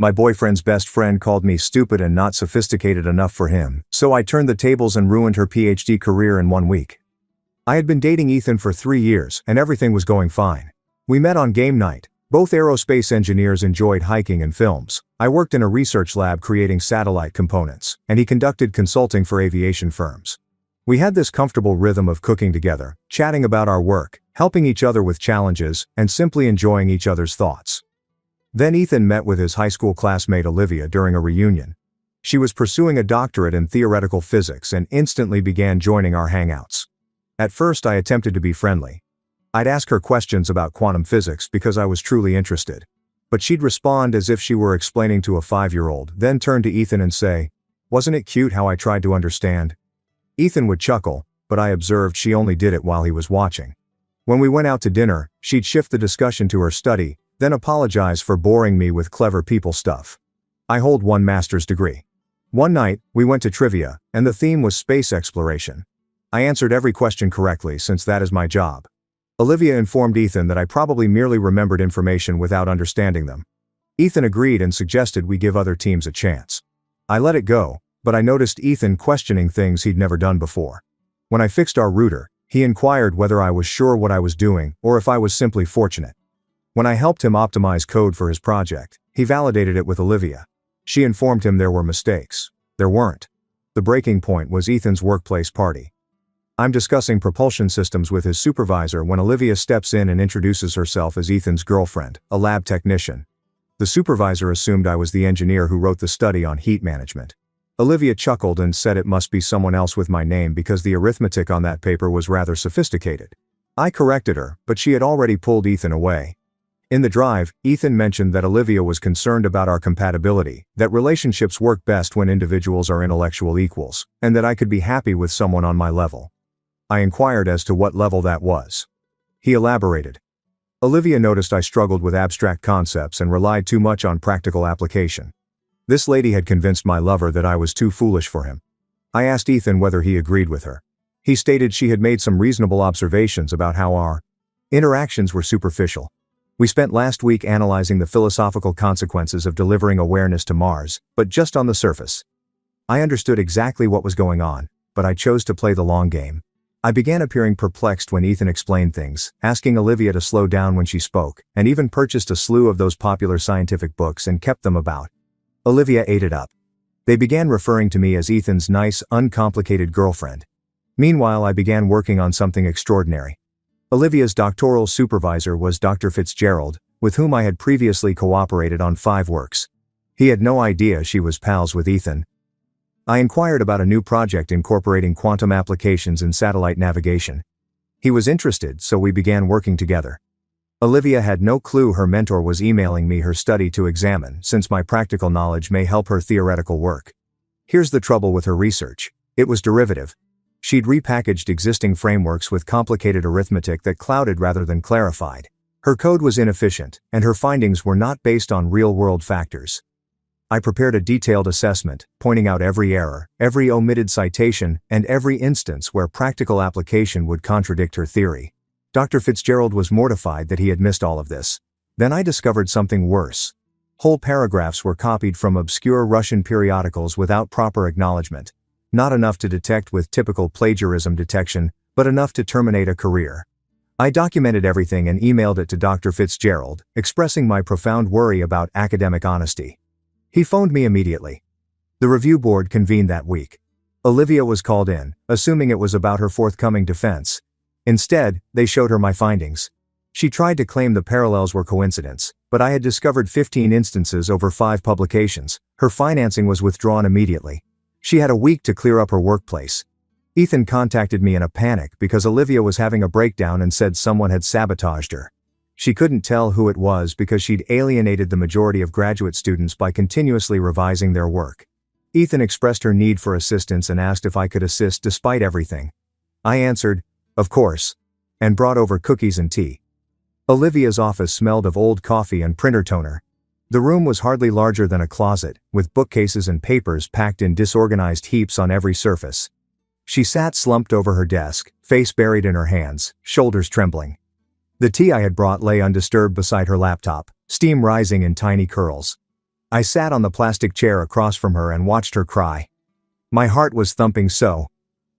My boyfriend's best friend called me stupid and not sophisticated enough for him, so I turned the tables and ruined her PhD career in 1 week. I had been dating Ethan for 3 years, and everything was going fine. We met on game night. Both aerospace engineers enjoyed hiking and films. I worked in a research lab creating satellite components, and he conducted consulting for aviation firms. We had this comfortable rhythm of cooking together, chatting about our work, helping each other with challenges, and simply enjoying each other's thoughts. Then Ethan met with his high school classmate Olivia during a reunion. She was pursuing a doctorate in theoretical physics and instantly began joining our hangouts. At first I attempted to be friendly. I'd ask her questions about quantum physics because I was truly interested. But she'd respond as if she were explaining to a 5-year-old, then turn to Ethan and say, "Wasn't it cute how I tried to understand?" Ethan would chuckle, but I observed she only did it while he was watching. When we went out to dinner, she'd shift the discussion to her study, then apologize for boring me with clever people stuff. I hold 1 master's degree. One night, we went to trivia, and the theme was space exploration. I answered every question correctly since that is my job. Olivia informed Ethan that I probably merely remembered information without understanding them. Ethan agreed and suggested we give other teams a chance. I let it go, but I noticed Ethan questioning things he'd never done before. When I fixed our router, he inquired whether I was sure what I was doing or if I was simply fortunate. When I helped him optimize code for his project, he validated it with Olivia. She informed him there were mistakes. There weren't. The breaking point was Ethan's workplace party. I'm discussing propulsion systems with his supervisor when Olivia steps in and introduces herself as Ethan's girlfriend, a lab technician. The supervisor assumed I was the engineer who wrote the study on heat management. Olivia chuckled and said it must be someone else with my name because the arithmetic on that paper was rather sophisticated. I corrected her, but she had already pulled Ethan away. In the drive, Ethan mentioned that Olivia was concerned about our compatibility, that relationships work best when individuals are intellectual equals, and that I could be happy with someone on my level. I inquired as to what level that was. He elaborated. Olivia noticed I struggled with abstract concepts and relied too much on practical application. This lady had convinced my lover that I was too foolish for him. I asked Ethan whether he agreed with her. He stated she had made some reasonable observations about how our interactions were superficial. We spent last week analyzing the philosophical consequences of delivering awareness to Mars, but just on the surface. I understood exactly what was going on, but I chose to play the long game. I began appearing perplexed when Ethan explained things, asking Olivia to slow down when she spoke, and even purchased a slew of those popular scientific books and kept them about. Olivia ate it up. They began referring to me as Ethan's nice, uncomplicated girlfriend. Meanwhile, I began working on something extraordinary. Olivia's doctoral supervisor was Dr. Fitzgerald, with whom I had previously cooperated on 5 works. He had no idea she was pals with Ethan. I inquired about a new project incorporating quantum applications in satellite navigation. He was interested, so we began working together. Olivia had no clue her mentor was emailing me her study to examine, since my practical knowledge may help her theoretical work. Here's the trouble with her research. It was derivative. She'd repackaged existing frameworks with complicated arithmetic that clouded rather than clarified. Her code was inefficient, and her findings were not based on real-world factors. I prepared a detailed assessment, pointing out every error, every omitted citation, and every instance where practical application would contradict her theory. Dr. Fitzgerald was mortified that he had missed all of this. Then I discovered something worse. Whole paragraphs were copied from obscure Russian periodicals without proper acknowledgement. Not enough to detect with typical plagiarism detection, but enough to terminate a career. I documented everything and emailed it to Dr. Fitzgerald, expressing my profound worry about academic honesty. He phoned me immediately. The review board convened that week. Olivia was called in, assuming it was about her forthcoming defense. Instead, they showed her my findings. She tried to claim the parallels were coincidence, but I had discovered 15 instances over 5 publications. Her financing was withdrawn immediately. She had a week to clear up her workplace. Ethan contacted me in a panic because Olivia was having a breakdown and said someone had sabotaged her. She couldn't tell who it was because she'd alienated the majority of graduate students by continuously revising their work. Ethan expressed her need for assistance and asked if I could assist despite everything. I answered, "Of course," and brought over cookies and tea. Olivia's office smelled of old coffee and printer toner. The room was hardly larger than a closet, with bookcases and papers packed in disorganized heaps on every surface. She sat slumped over her desk, face buried in her hands, shoulders trembling. The tea I had brought lay undisturbed beside her laptop, steam rising in tiny curls. I sat on the plastic chair across from her and watched her cry. My heart was thumping so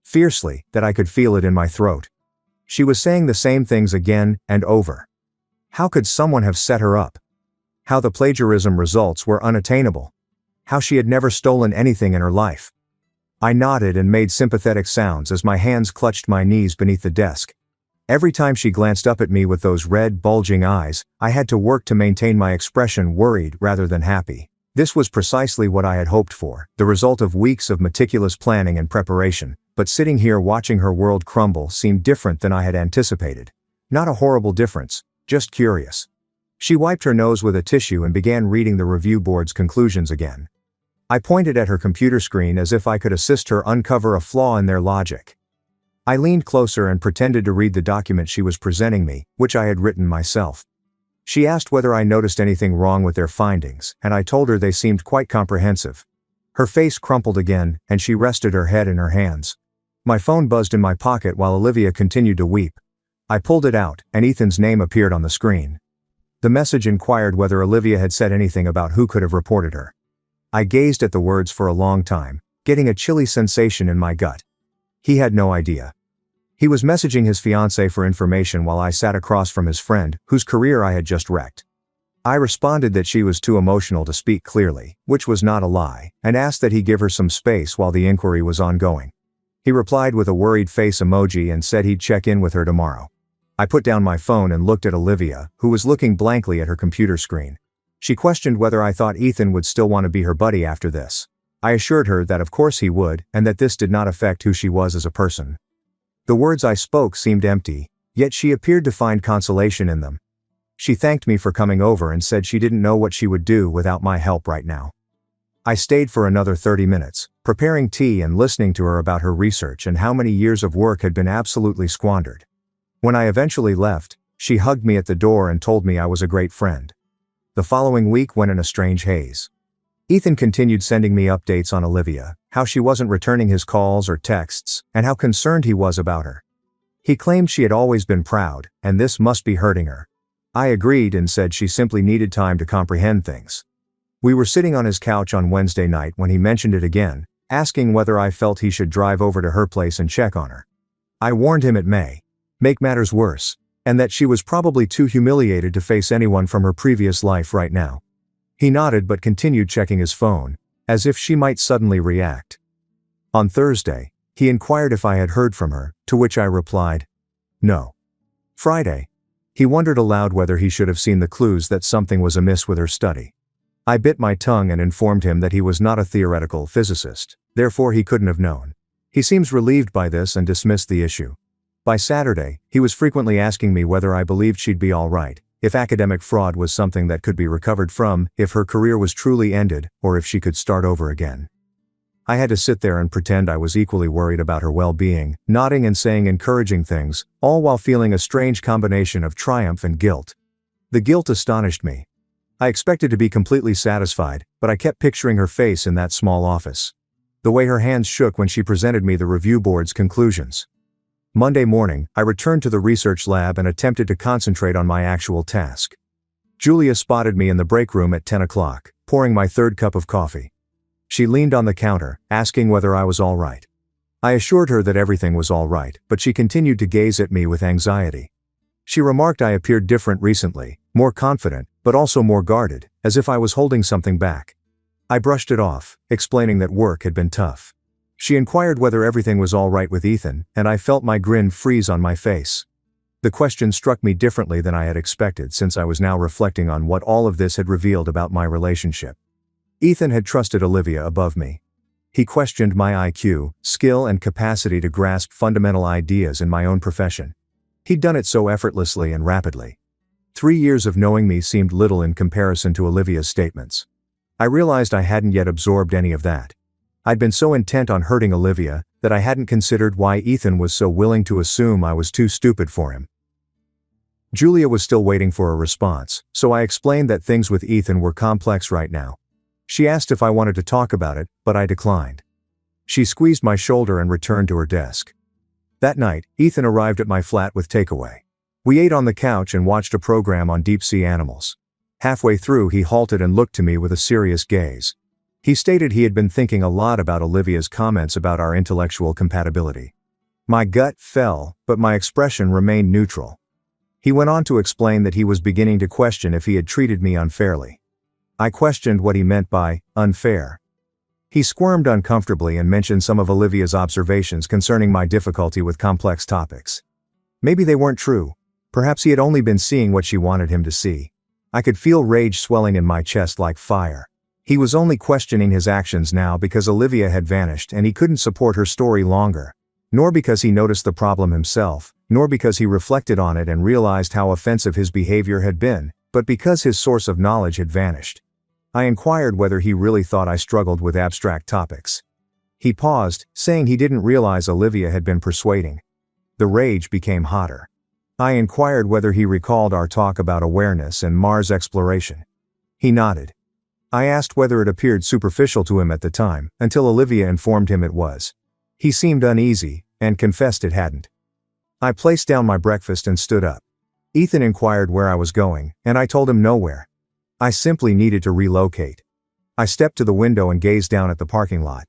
fiercely that I could feel it in my throat. She was saying the same things again and over. How could someone have set her up? How the plagiarism results were unattainable. How she had never stolen anything in her life. I nodded and made sympathetic sounds as my hands clutched my knees beneath the desk. Every time she glanced up at me with those red, bulging eyes, I had to work to maintain my expression, worried rather than happy. This was precisely what I had hoped for, the result of weeks of meticulous planning and preparation, but sitting here watching her world crumble seemed different than I had anticipated. Not a horrible difference, just curious. She wiped her nose with a tissue and began reading the review board's conclusions again. I pointed at her computer screen as if I could assist her uncover a flaw in their logic. I leaned closer and pretended to read the document she was presenting me, which I had written myself. She asked whether I noticed anything wrong with their findings, and I told her they seemed quite comprehensive. Her face crumpled again, and she rested her head in her hands. My phone buzzed in my pocket while Olivia continued to weep. I pulled it out, and Ethan's name appeared on the screen. The message inquired whether Olivia had said anything about who could have reported her. I gazed at the words for a long time, getting a chilly sensation in my gut. He had no idea. He was messaging his fiancée for information while I sat across from his friend, whose career I had just wrecked. I responded that she was too emotional to speak clearly, which was not a lie, and asked that he give her some space while the inquiry was ongoing. He replied with a worried face emoji and said he'd check in with her tomorrow. I put down my phone and looked at Olivia, who was looking blankly at her computer screen. She questioned whether I thought Ethan would still want to be her buddy after this. I assured her that of course he would, and that this did not affect who she was as a person. The words I spoke seemed empty, yet she appeared to find consolation in them. She thanked me for coming over and said she didn't know what she would do without my help right now. I stayed for another 30 minutes, preparing tea and listening to her about her research and how many years of work had been absolutely squandered. When I eventually left, she hugged me at the door and told me I was a great friend. The following week went in a strange haze. Ethan continued sending me updates on Olivia, how she wasn't returning his calls or texts, and how concerned he was about her. He claimed she had always been proud, and this must be hurting her. I agreed and said she simply needed time to comprehend things. We were sitting on his couch on Wednesday night when he mentioned it again, asking whether I felt he should drive over to her place and check on her. I warned him it may make matters worse, and that she was probably too humiliated to face anyone from her previous life right now. He nodded but continued checking his phone, as if she might suddenly react. On Thursday, he inquired if I had heard from her, to which I replied, no. Friday, he wondered aloud whether he should have seen the clues that something was amiss with her study. I bit my tongue and informed him that he was not a theoretical physicist, therefore he couldn't have known. He seems relieved by this and dismissed the issue. By Saturday, he was frequently asking me whether I believed she'd be all right, if academic fraud was something that could be recovered from, if her career was truly ended, or if she could start over again. I had to sit there and pretend I was equally worried about her well-being, nodding and saying encouraging things, all while feeling a strange combination of triumph and guilt. The guilt astonished me. I expected to be completely satisfied, but I kept picturing her face in that small office. The way her hands shook when she presented me the review board's conclusions. Monday morning, I returned to the research lab and attempted to concentrate on my actual task. Julia spotted me in the break room at 10 o'clock, pouring my third cup of coffee. She leaned on the counter, asking whether I was all right. I assured her that everything was all right, but she continued to gaze at me with anxiety. She remarked I appeared different recently, more confident, but also more guarded, as if I was holding something back. I brushed it off, explaining that work had been tough. She inquired whether everything was all right with Ethan, and I felt my grin freeze on my face. The question struck me differently than I had expected since I was now reflecting on what all of this had revealed about my relationship. Ethan had trusted Olivia above me. He questioned my IQ, skill and capacity to grasp fundamental ideas in my own profession. He'd done it so effortlessly and rapidly. 3 years of knowing me seemed little in comparison to Olivia's statements. I realized I hadn't yet absorbed any of that. I'd been so intent on hurting Olivia that I hadn't considered why Ethan was so willing to assume I was too stupid for him. Julia was still waiting for a response, so I explained that things with Ethan were complex right now. She asked if I wanted to talk about it, but I declined. She squeezed my shoulder and returned to her desk. That night, Ethan arrived at my flat with takeaway. We ate on the couch and watched a program on deep-sea animals. Halfway through he halted and looked to me with a serious gaze. He stated he had been thinking a lot about Olivia's comments about our intellectual compatibility. My gut fell, but my expression remained neutral. He went on to explain that he was beginning to question if he had treated me unfairly. I questioned what he meant by unfair. He squirmed uncomfortably and mentioned some of Olivia's observations concerning my difficulty with complex topics. Maybe they weren't true. Perhaps he had only been seeing what she wanted him to see. I could feel rage swelling in my chest like fire. He was only questioning his actions now because Olivia had vanished and he couldn't support her story longer. Nor because he noticed the problem himself, nor because he reflected on it and realized how offensive his behavior had been, but because his source of knowledge had vanished. I inquired whether he really thought I struggled with abstract topics. He paused, saying he didn't realize Olivia had been persuading. The rage became hotter. I inquired whether he recalled our talk about awareness and Mars exploration. He nodded. I asked whether it appeared superficial to him at the time, until Olivia informed him it was. He seemed uneasy, and confessed it hadn't. I placed down my breakfast and stood up. Ethan inquired where I was going, and I told him nowhere. I simply needed to relocate. I stepped to the window and gazed down at the parking lot.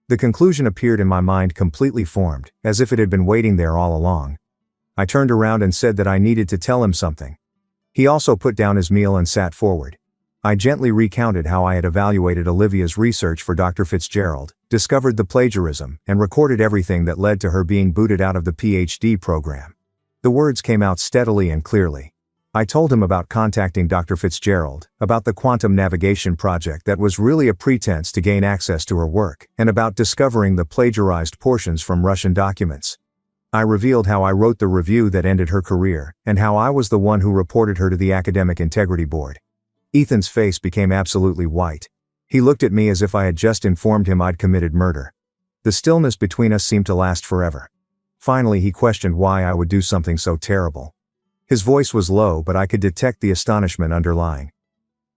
The conclusion appeared in my mind completely formed, as if it had been waiting there all along. I turned around and said that I needed to tell him something. He also put down his meal and sat forward. I gently recounted how I had evaluated Olivia's research for Dr. Fitzgerald, discovered the plagiarism, and recorded everything that led to her being booted out of the PhD program. The words came out steadily and clearly. I told him about contacting Dr. Fitzgerald, about the quantum navigation project that was really a pretense to gain access to her work, and about discovering the plagiarized portions from Russian documents. I revealed how I wrote the review that ended her career, and how I was the one who reported her to the Academic Integrity Board. Ethan's face became absolutely white. He looked at me as if I had just informed him I'd committed murder. The stillness between us seemed to last forever. Finally he questioned why I would do something so terrible. His voice was low, but I could detect the astonishment underlying.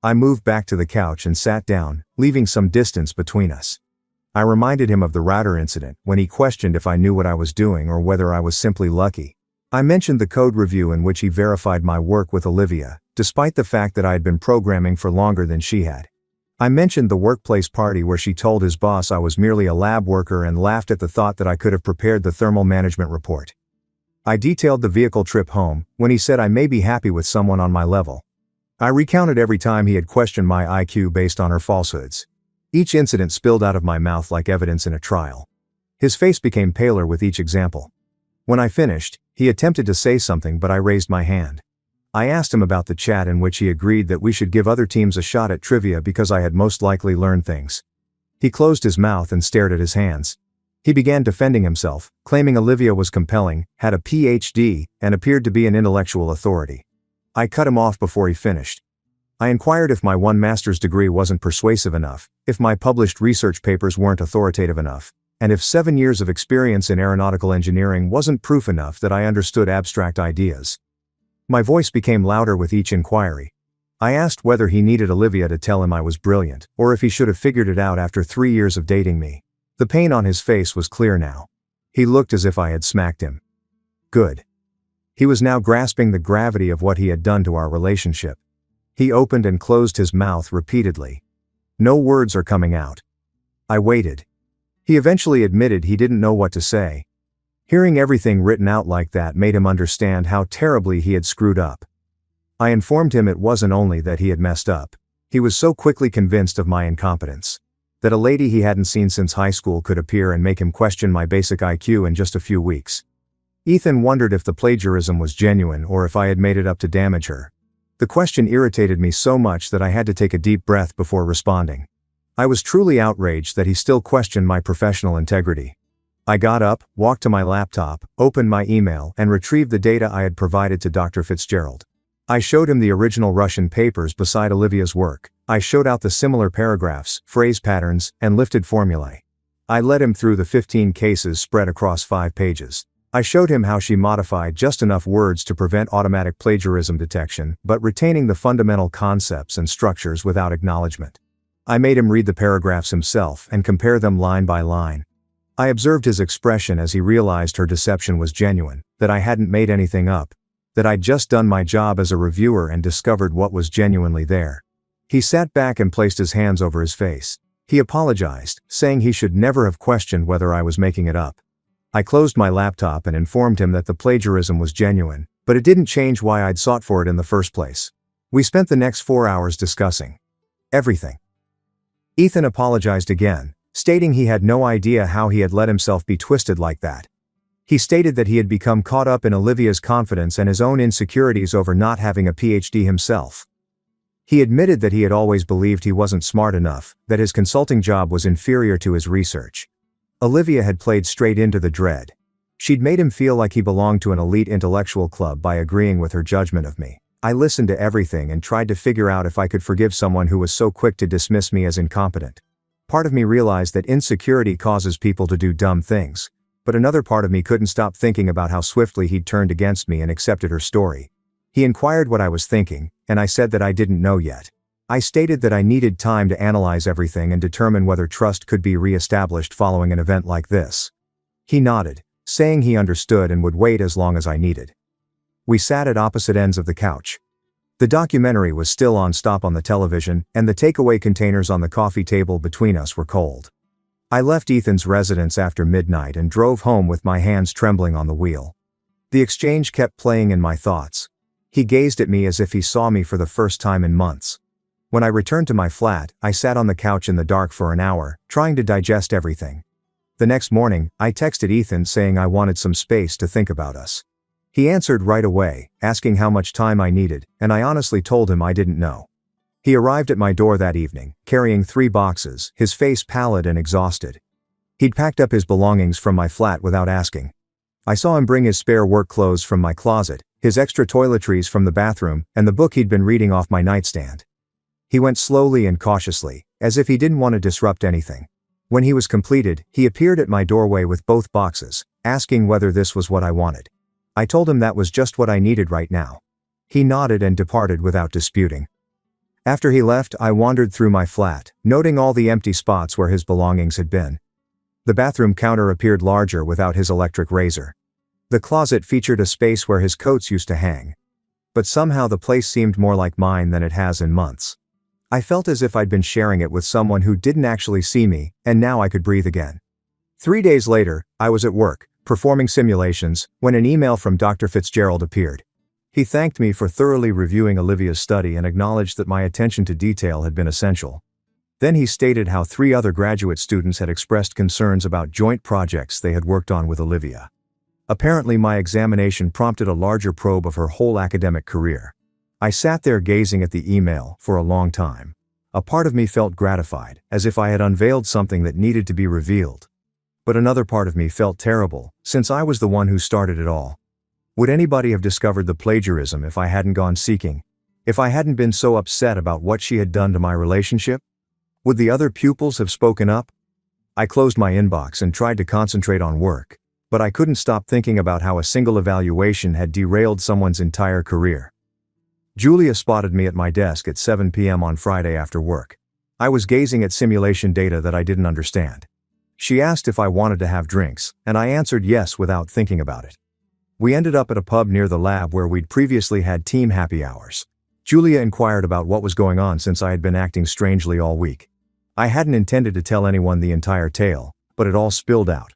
I moved back to the couch and sat down, leaving some distance between us. I reminded him of the router incident, when he questioned if I knew what I was doing or whether I was simply lucky. I mentioned the code review in which he verified my work with Olivia, despite the fact that I had been programming for longer than she had. I mentioned the workplace party where she told his boss I was merely a lab worker and laughed at the thought that I could have prepared the thermal management report. I detailed the vehicle trip home, when he said I may be happy with someone on my level. I recounted every time he had questioned my IQ based on her falsehoods. Each incident spilled out of my mouth like evidence in a trial. His face became paler with each example. When I finished, he attempted to say something, but I raised my hand. I asked him about the chat in which he agreed that we should give other teams a shot at trivia because I had most likely learned things. He closed his mouth and stared at his hands. He began defending himself, claiming Olivia was compelling, had a PhD, and appeared to be an intellectual authority. I cut him off before he finished. I inquired if my one master's degree wasn't persuasive enough, if my published research papers weren't authoritative enough, and if 7 years of experience in aeronautical engineering wasn't proof enough that I understood abstract ideas. My voice became louder with each inquiry. I asked whether he needed Olivia to tell him I was brilliant, or if he should have figured it out after 3 years of dating me. The pain on his face was clear now. He looked as if I had smacked him. Good. He was now grasping the gravity of what he had done to our relationship. He opened and closed his mouth repeatedly. No words are coming out. I waited. He eventually admitted he didn't know what to say. Hearing everything written out like that made him understand how terribly he had screwed up. I informed him it wasn't only that he had messed up. He was so quickly convinced of my incompetence. That a lady he hadn't seen since high school could appear and make him question my basic IQ in just a few weeks. Ethan wondered if the plagiarism was genuine or if I had made it up to damage her. The question irritated me so much that I had to take a deep breath before responding. I was truly outraged that he still questioned my professional integrity. I got up, walked to my laptop, opened my email, and retrieved the data I had provided to Dr. Fitzgerald. I showed him the original Russian papers beside Olivia's work. I showed out the similar paragraphs, phrase patterns, and lifted formulae. I led him through the 15 cases spread across 5 pages. I showed him how she modified just enough words to prevent automatic plagiarism detection, but retaining the fundamental concepts and structures without acknowledgement. I made him read the paragraphs himself and compare them line by line. I observed his expression as he realized her deception was genuine, that I hadn't made anything up. that I'd just done my job as a reviewer and discovered what was genuinely there. He sat back and placed his hands over his face. He apologized, saying he should never have questioned whether I was making it up. I closed my laptop and informed him that the plagiarism was genuine, but it didn't change why I'd sought for it in the first place. We spent the next 4 hours discussing everything. Ethan apologized again, stating he had no idea how he had let himself be twisted like that. He stated that he had become caught up in Olivia's confidence and his own insecurities over not having a PhD himself. He admitted that he had always believed he wasn't smart enough, that his consulting job was inferior to his research. Olivia had played straight into the dread. She'd made him feel like he belonged to an elite intellectual club by agreeing with her judgment of me. I listened to everything and tried to figure out if I could forgive someone who was so quick to dismiss me as incompetent. Part of me realized that insecurity causes people to do dumb things, but another part of me couldn't stop thinking about how swiftly he'd turned against me and accepted her story. He inquired what I was thinking, and I said that I didn't know yet. I stated that I needed time to analyze everything and determine whether trust could be re-established following an event like this. He nodded, saying he understood and would wait as long as I needed. We sat at opposite ends of the couch. The documentary was still on stop on the television, and the takeaway containers on the coffee table between us were cold. I left Ethan's residence after midnight and drove home with my hands trembling on the wheel. The exchange kept playing in my thoughts. He gazed at me as if he saw me for the first time in months. When I returned to my flat, I sat on the couch in the dark for an hour, trying to digest everything. The next morning, I texted Ethan saying I wanted some space to think about us. He answered right away, asking how much time I needed, and I honestly told him I didn't know. He arrived at my door that evening, carrying 3 boxes, his face pallid and exhausted. He'd packed up his belongings from my flat without asking. I saw him bring his spare work clothes from my closet, his extra toiletries from the bathroom, and the book he'd been reading off my nightstand. He went slowly and cautiously, as if he didn't want to disrupt anything. When he was completed, he appeared at my doorway with both boxes, asking whether this was what I wanted. I told him that was just what I needed right now. He nodded and departed without disputing. After he left, I wandered through my flat, noting all the empty spots where his belongings had been. The bathroom counter appeared larger without his electric razor. The closet featured a space where his coats used to hang. But somehow the place seemed more like mine than it has in months. I felt as if I'd been sharing it with someone who didn't actually see me, and now I could breathe again. 3 days later, I was at work, performing simulations, when an email from Dr. Fitzgerald appeared. He thanked me for thoroughly reviewing Olivia's study and acknowledged that my attention to detail had been essential. Then he stated how 3 other graduate students had expressed concerns about joint projects they had worked on with Olivia. Apparently my examination prompted a larger probe of her whole academic career. I sat there gazing at the email for a long time. A part of me felt gratified, as if I had unveiled something that needed to be revealed. But another part of me felt terrible, since I was the one who started it all. Would anybody have discovered the plagiarism if I hadn't gone seeking? If I hadn't been so upset about what she had done to my relationship? Would the other pupils have spoken up? I closed my inbox and tried to concentrate on work, but I couldn't stop thinking about how a single evaluation had derailed someone's entire career. Julia spotted me at my desk at 7 p.m. on Friday after work. I was gazing at simulation data that I didn't understand. She asked if I wanted to have drinks, and I answered yes without thinking about it. We ended up at a pub near the lab where we'd previously had team happy hours. Julia inquired about what was going on since I had been acting strangely all week. I hadn't intended to tell anyone the entire tale, but it all spilled out.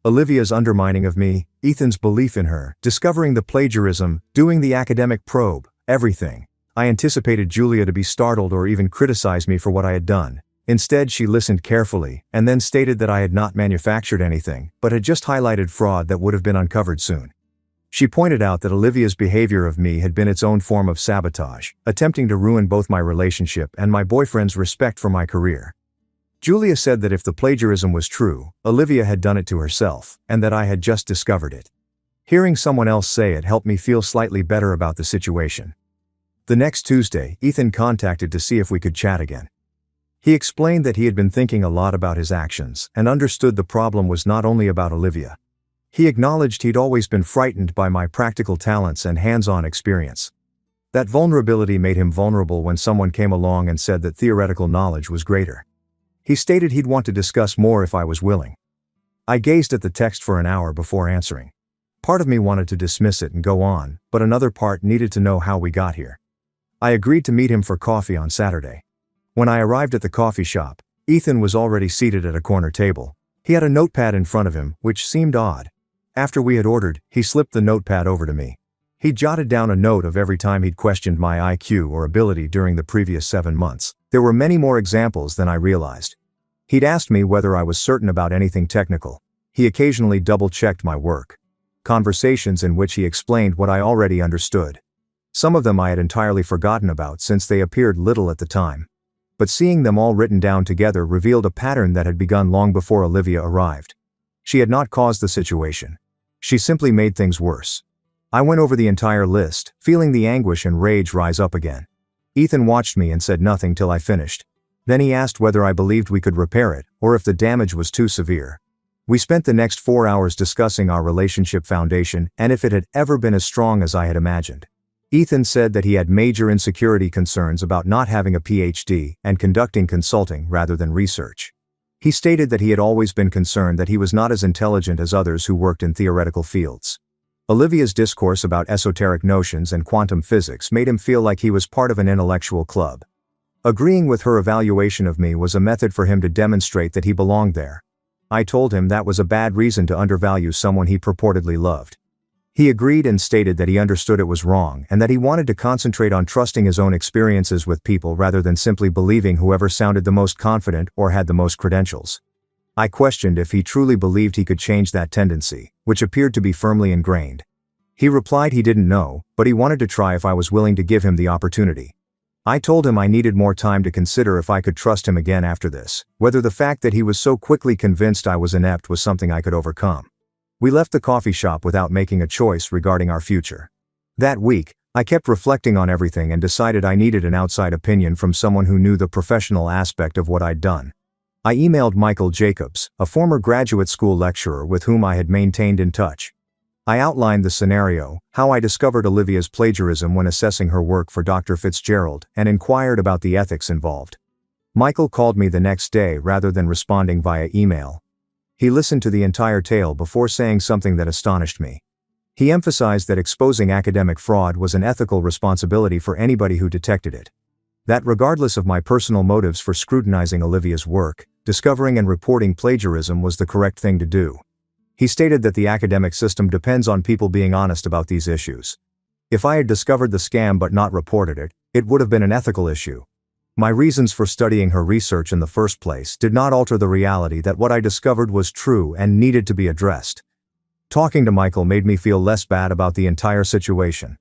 Olivia's undermining of me, Ethan's belief in her, discovering the plagiarism, doing the academic probe, everything. I anticipated Julia to be startled or even criticize me for what I had done. Instead, she listened carefully, and then stated that I had not manufactured anything, but had just highlighted fraud that would have been uncovered soon. She pointed out that Olivia's behavior of me had been its own form of sabotage, attempting to ruin both my relationship and my boyfriend's respect for my career. Julia said that if the plagiarism was true, Olivia had done it to herself, and that I had just discovered it. Hearing someone else say it helped me feel slightly better about the situation. The next Tuesday, Ethan contacted to see if we could chat again. He explained that he had been thinking a lot about his actions and understood the problem was not only about Olivia. He acknowledged he'd always been frightened by my practical talents and hands-on experience. That vulnerability made him vulnerable when someone came along and said that theoretical knowledge was greater. He stated he'd want to discuss more if I was willing. I gazed at the text for an hour before answering. Part of me wanted to dismiss it and go on, but another part needed to know how we got here. I agreed to meet him for coffee on Saturday. When I arrived at the coffee shop, Ethan was already seated at a corner table. He had a notepad in front of him, which seemed odd. After we had ordered, he slipped the notepad over to me. He jotted down a note of every time he'd questioned my IQ or ability during the previous 7 months. There were many more examples than I realized. He'd asked me whether I was certain about anything technical. He occasionally double-checked my work. Conversations in which he explained what I already understood. Some of them I had entirely forgotten about since they appeared little at the time. But seeing them all written down together revealed a pattern that had begun long before Olivia arrived. She had not caused the situation. She simply made things worse. I went over the entire list, feeling the anguish and rage rise up again. Ethan watched me and said nothing till I finished. Then he asked whether I believed we could repair it, or if the damage was too severe. We spent the next 4 hours discussing our relationship foundation and if it had ever been as strong as I had imagined. Ethan said that he had major insecurity concerns about not having a PhD and conducting consulting rather than research. He stated that he had always been concerned that he was not as intelligent as others who worked in theoretical fields. Olivia's discourse about esoteric notions and quantum physics made him feel like he was part of an intellectual club. Agreeing with her evaluation of me was a method for him to demonstrate that he belonged there. I told him that was a bad reason to undervalue someone he purportedly loved. He agreed and stated that he understood it was wrong and that he wanted to concentrate on trusting his own experiences with people rather than simply believing whoever sounded the most confident or had the most credentials. I questioned if he truly believed he could change that tendency, which appeared to be firmly ingrained. He replied he didn't know, but he wanted to try if I was willing to give him the opportunity. I told him I needed more time to consider if I could trust him again after this, whether the fact that he was so quickly convinced I was inept was something I could overcome. We left the coffee shop without making a choice regarding our future. That week, I kept reflecting on everything and decided I needed an outside opinion from someone who knew the professional aspect of what I'd done. I emailed Michael Jacobs, a former graduate school lecturer with whom I had maintained in touch. I outlined the scenario, how I discovered Olivia's plagiarism when assessing her work for Dr. Fitzgerald, and inquired about the ethics involved. Michael called me the next day rather than responding via email. He listened to the entire tale before saying something that astonished me. He emphasized that exposing academic fraud was an ethical responsibility for anybody who detected it. That regardless of my personal motives for scrutinizing Olivia's work, discovering and reporting plagiarism was the correct thing to do. He stated that the academic system depends on people being honest about these issues. If I had discovered the scam but not reported it, it would have been an ethical issue. My reasons for studying her research in the first place did not alter the reality that what I discovered was true and needed to be addressed. Talking to Michael made me feel less bad about the entire situation.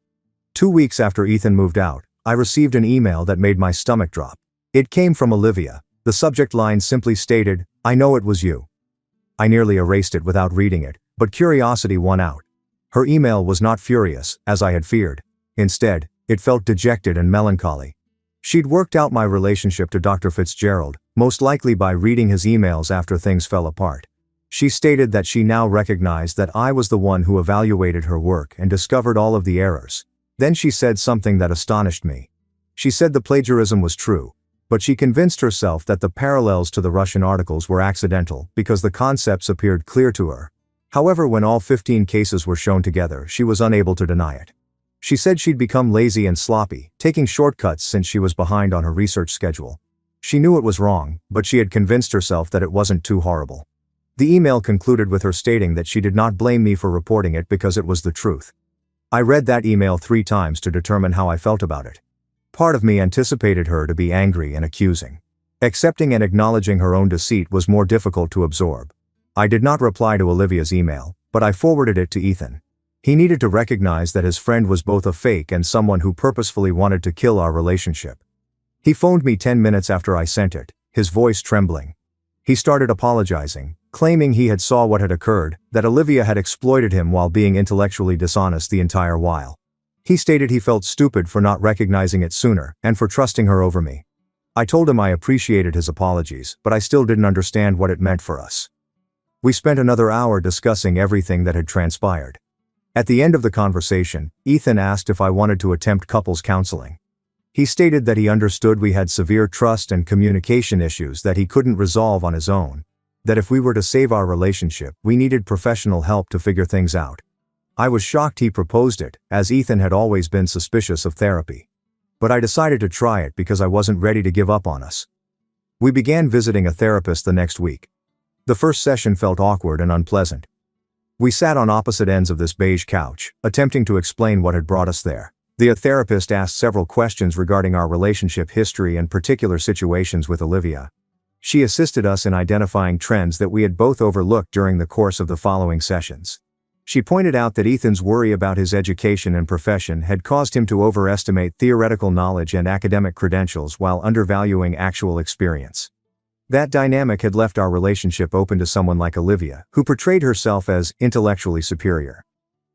2 weeks after Ethan moved out, I received an email that made my stomach drop. It came from Olivia. The subject line simply stated, "I know it was you." I nearly erased it without reading it, but curiosity won out. Her email was not furious, as I had feared. Instead, it felt dejected and melancholy. She'd worked out my relationship to Dr. Fitzgerald, most likely by reading his emails after things fell apart. She stated that she now recognized that I was the one who evaluated her work and discovered all of the errors. Then she said something that astonished me. She said the plagiarism was true, but she convinced herself that the parallels to the Russian articles were accidental because the concepts appeared clear to her. However, when all 15 cases were shown together, she was unable to deny it. She said she'd become lazy and sloppy, taking shortcuts since she was behind on her research schedule. She knew it was wrong, but she had convinced herself that it wasn't too horrible. The email concluded with her stating that she did not blame me for reporting it because it was the truth. I read that email 3 times to determine how I felt about it. Part of me anticipated her to be angry and accusing. Accepting and acknowledging her own deceit was more difficult to absorb. I did not reply to Olivia's email, but I forwarded it to Ethan. He needed to recognize that his friend was both a fake and someone who purposefully wanted to kill our relationship. He phoned me 10 minutes after I sent it, his voice trembling. He started apologizing, claiming he had saw what had occurred, that Olivia had exploited him while being intellectually dishonest the entire while. He stated he felt stupid for not recognizing it sooner and for trusting her over me. I told him I appreciated his apologies, but I still didn't understand what it meant for us. We spent another hour discussing everything that had transpired. At the end of the conversation, Ethan asked if I wanted to attempt couples counseling. He stated that he understood we had severe trust and communication issues that he couldn't resolve on his own, that if we were to save our relationship, we needed professional help to figure things out. I was shocked he proposed it, as Ethan had always been suspicious of therapy. But I decided to try it because I wasn't ready to give up on us. We began visiting a therapist the next week. The first session felt awkward and unpleasant. We sat on opposite ends of this beige couch, attempting to explain what had brought us there. The therapist asked several questions regarding our relationship history and particular situations with Olivia. She assisted us in identifying trends that we had both overlooked during the course of the following sessions. She pointed out that Ethan's worry about his education and profession had caused him to overestimate theoretical knowledge and academic credentials while undervaluing actual experience. That dynamic had left our relationship open to someone like Olivia, who portrayed herself as intellectually superior.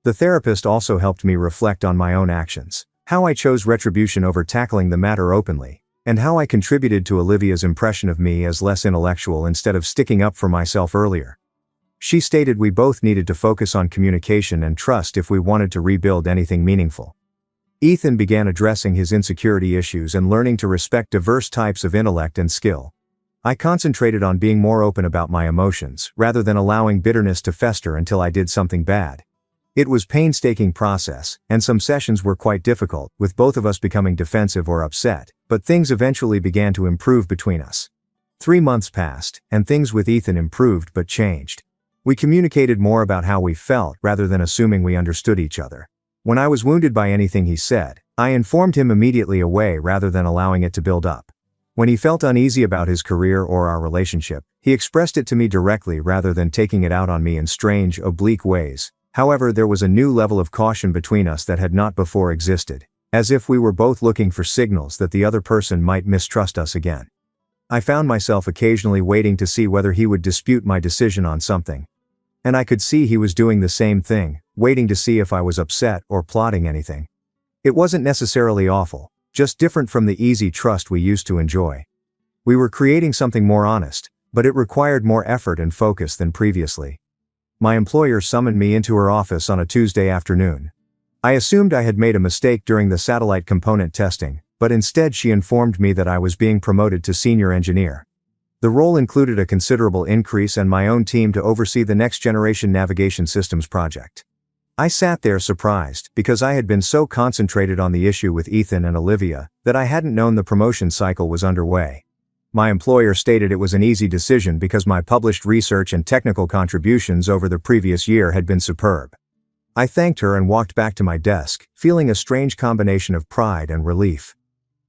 The therapist also helped me reflect on my own actions, how I chose retribution over tackling the matter openly, and how I contributed to Olivia's impression of me as less intellectual instead of sticking up for myself earlier. She stated we both needed to focus on communication and trust if we wanted to rebuild anything meaningful. Ethan began addressing his insecurity issues and learning to respect diverse types of intellect and skill. I concentrated on being more open about my emotions, rather than allowing bitterness to fester until I did something bad. It was a painstaking process, and some sessions were quite difficult, with both of us becoming defensive or upset, but things eventually began to improve between us. 3 months passed, and things with Ethan improved but changed. We communicated more about how we felt rather than assuming we understood each other. When I was wounded by anything he said, I informed him immediately away rather than allowing it to build up. When he felt uneasy about his career or our relationship, he expressed it to me directly rather than taking it out on me in strange, oblique ways. However, there was a new level of caution between us that had not before existed, as if we were both looking for signals that the other person might mistrust us again. I found myself occasionally waiting to see whether he would dispute my decision on something. And I could see he was doing the same thing, waiting to see if I was upset or plotting anything. It wasn't necessarily awful, just different from the easy trust we used to enjoy. We were creating something more honest, but it required more effort and focus than previously. My employer summoned me into her office on a Tuesday afternoon. I assumed I had made a mistake during the satellite component testing, but instead she informed me that I was being promoted to senior engineer. The role included a considerable increase and my own team to oversee the next-generation navigation systems project. I sat there surprised, because I had been so concentrated on the issue with Ethan and Olivia, that I hadn't known the promotion cycle was underway. My employer stated it was an easy decision because my published research and technical contributions over the previous year had been superb. I thanked her and walked back to my desk, feeling a strange combination of pride and relief.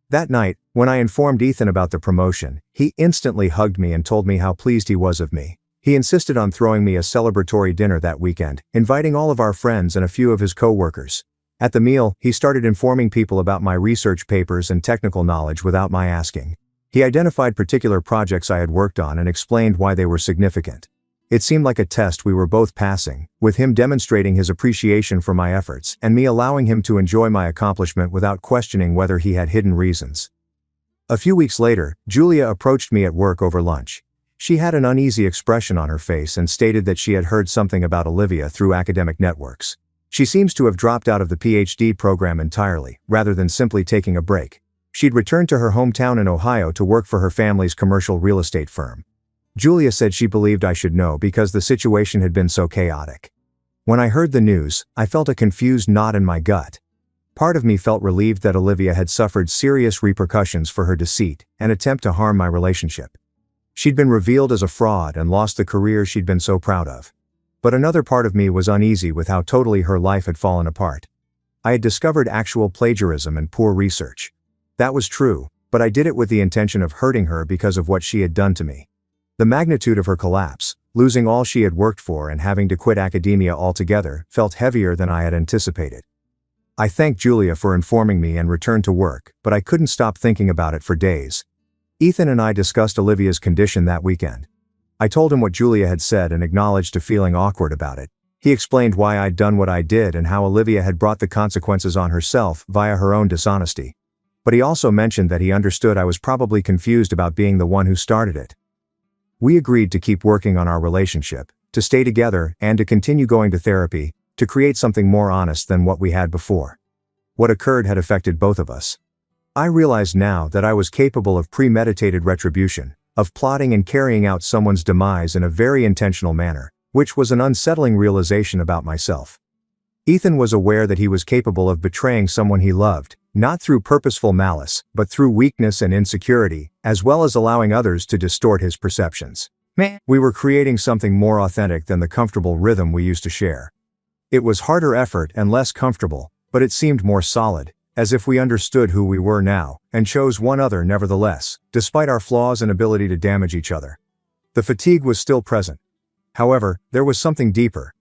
That night, when I informed Ethan about the promotion, he instantly hugged me and told me how pleased he was of me. He insisted on throwing me a celebratory dinner that weekend, inviting all of our friends and a few of his co-workers. At the meal, he started informing people about my research papers and technical knowledge without my asking. He identified particular projects I had worked on and explained why they were significant. It seemed like a test we were both passing, with him demonstrating his appreciation for my efforts and me allowing him to enjoy my accomplishment without questioning whether he had hidden reasons. A few weeks later, Julia approached me at work over lunch. She had an uneasy expression on her face and stated that she had heard something about Olivia through academic networks. She seems to have dropped out of the PhD program entirely, rather than simply taking a break. She'd returned to her hometown in Ohio to work for her family's commercial real estate firm. Julia said she believed I should know because the situation had been so chaotic. When I heard the news, I felt a confused knot in my gut. Part of me felt relieved that Olivia had suffered serious repercussions for her deceit and attempt to harm my relationship. She'd been revealed as a fraud and lost the career she'd been so proud of. But another part of me was uneasy with how totally her life had fallen apart. I had discovered actual plagiarism and poor research. That was true, but I did it with the intention of hurting her because of what she had done to me. The magnitude of her collapse, losing all she had worked for and having to quit academia altogether, felt heavier than I had anticipated. I thanked Julia for informing me and returned to work, but I couldn't stop thinking about it for days. Ethan and I discussed Olivia's condition that weekend. I told him what Julia had said and acknowledged a feeling awkward about it. He explained why I'd done what I did and how Olivia had brought the consequences on herself via her own dishonesty. But he also mentioned that he understood I was probably confused about being the one who started it. We agreed to keep working on our relationship, to stay together, and to continue going to therapy, to create something more honest than what we had before. What occurred had affected both of us. I realized now that I was capable of premeditated retribution, of plotting and carrying out someone's demise in a very intentional manner, which was an unsettling realization about myself. Ethan was aware that he was capable of betraying someone he loved, not through purposeful malice, but through weakness and insecurity, as well as allowing others to distort his perceptions. We were creating something more authentic than the comfortable rhythm we used to share. It was harder effort and less comfortable, but it seemed more solid, as if we understood who we were now, and chose one other nevertheless, despite our flaws and ability to damage each other. The fatigue was still present. However, there was something deeper,